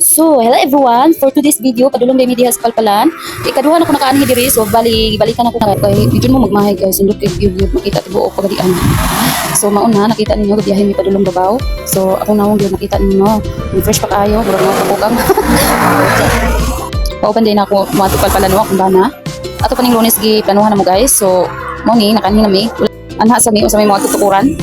So, hello everyone. For today's video, padulong day media sa palpalan. Ikaduha na ko nakaanhi diri, so balikan ako kay video mo magmahay guys. Sundot kay video makita tibuok pagadian. So, mauna nakita ninyo biyahe mi padulong babaw. So, ako nawong gyud nakita ninyo. Fresh pa kayo, murag mga kabukang. Pauban din ako mato palpalan wa kung bana. Ato paning Lunes gi planuhan na mo guys. So, mo ni nakaanhi na mi. Anha sa mi o sa may mga tutukuran.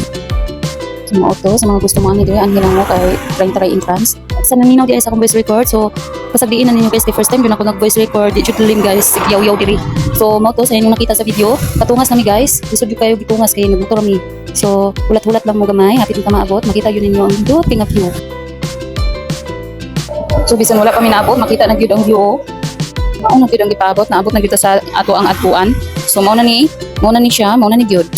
Sa mga auto, sa mga gusto mo ani diri anhi lang mo kay try entrance. Sa naminaw di ay sa akong voice record. So, pasagdiin na ninyo guys, the first time yun ako nag-voice record, di lim guys, sigyaw-yaw diri. So, mo to sa inyong nakita sa video, patungas kami guys, gusto nyo kayo gitungas kayo, nagmotor kami. So, hulat-hulat lang mo gamay, hapit nyo maabot, makita yun ninyo ang dot, king of view. So, bisan wala kami naabot, makita na yun ang view. Mauna yun ang ipaabot, naabot na yun sa ato ang atuan. So, mauna ni siya, mauna ni yun.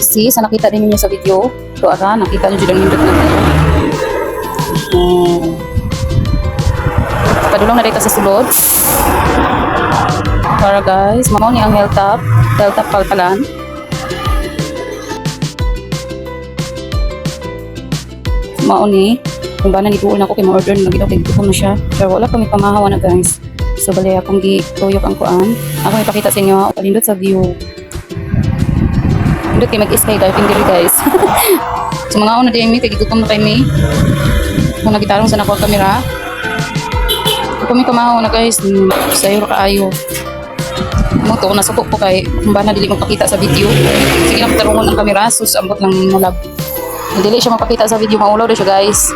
See, sa nakita din ninyo sa video, to ara, nakita nyo yun ang hindot na view. Padulong na dito sa sulod para guys mamaw ni ang hilltop palpalan. Mao ni kung ba na nituon ako kay ma-order na gito kay gutom na siya pero wala kami pamahawa na guys. So bali akong gituyok ang kuan, ako ipakita sa inyo palindot sa view. Pindot kay mag-skydiving diri guys. So mga una di mi kay gutom na kay mi. Kung nagitarong sa nako kamera. Kami kamahaw na guys, sayo kaayo. Mo to nasukok ko kay kung ba na dili magpakita sa video. Sige na tarungon ang kamera, sus ambot lang mulab. Dili siya magpakita sa video, maulaw na siya guys.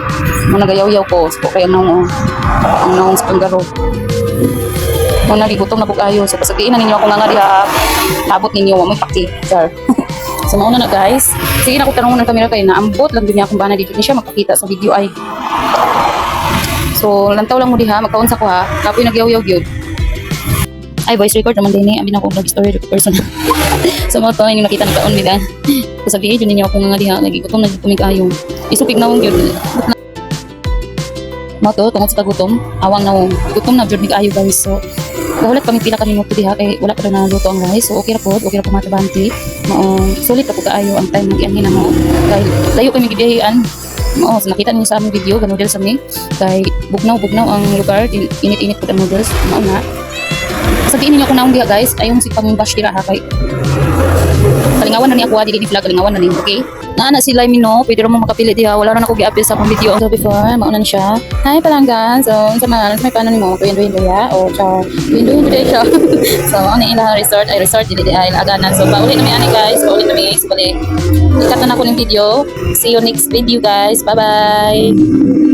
Mo nagayaw-yaw ko, suko kay ang naong sa panggaro. Mo nagigutom na po kayo, so pasagiin na ninyo ako nga diha. Abot ninyo, mo paki. Char. So mauna na guys. Sige na ko tarungon ang kamera kay naambot lang din niya kung ba na dili siya magpakita sa video ay. So, lantaw lang mo diha, magkaon sa ko ha. Kapoy nagyaw-yaw gyud. Ay, voice record naman din eh. Abi na ako nag-story person. So, mo to, yung nakita na kaon nila. So, sabihin yun ninyo ako nga diha. Nagigutom na gutom kayo. Isupig na gyud. Mo to, tungod sa tagutom. Awang na gutom na gyud kayo guys. So, kahulat kami pila kami mo diha kay wala pa na luto ang rice. So, okay ra po matabanti. Sulit ra po kaayo ang time ng ianhin na mo. Dahil layo kami gibiyahean. Oo, so nakita niyo sa aming video, noodles kami. Kay bugnaw ang lugar, init-init po ang noodles. Mauna. Sabihin niyo kung naong diha guys, ayong si pang-bash tira ha kay. Kalingawan na ni ako, dili ni vlog, kalingawan na ni, okay? Naana si Limino, pwede rin mo makapili diha, wala rin ako gi-upload sa akong video. So before, mauna na siya. Hi palanggan, so sa mga, may paano ni mo, tuwin diha, o ciao, tuwin diha. So, ano ilang resort, ay resort, dili ay aganan. So, paulit na may ani guys, paulit na may ikat na ako ng video. See you next video guys, bye bye!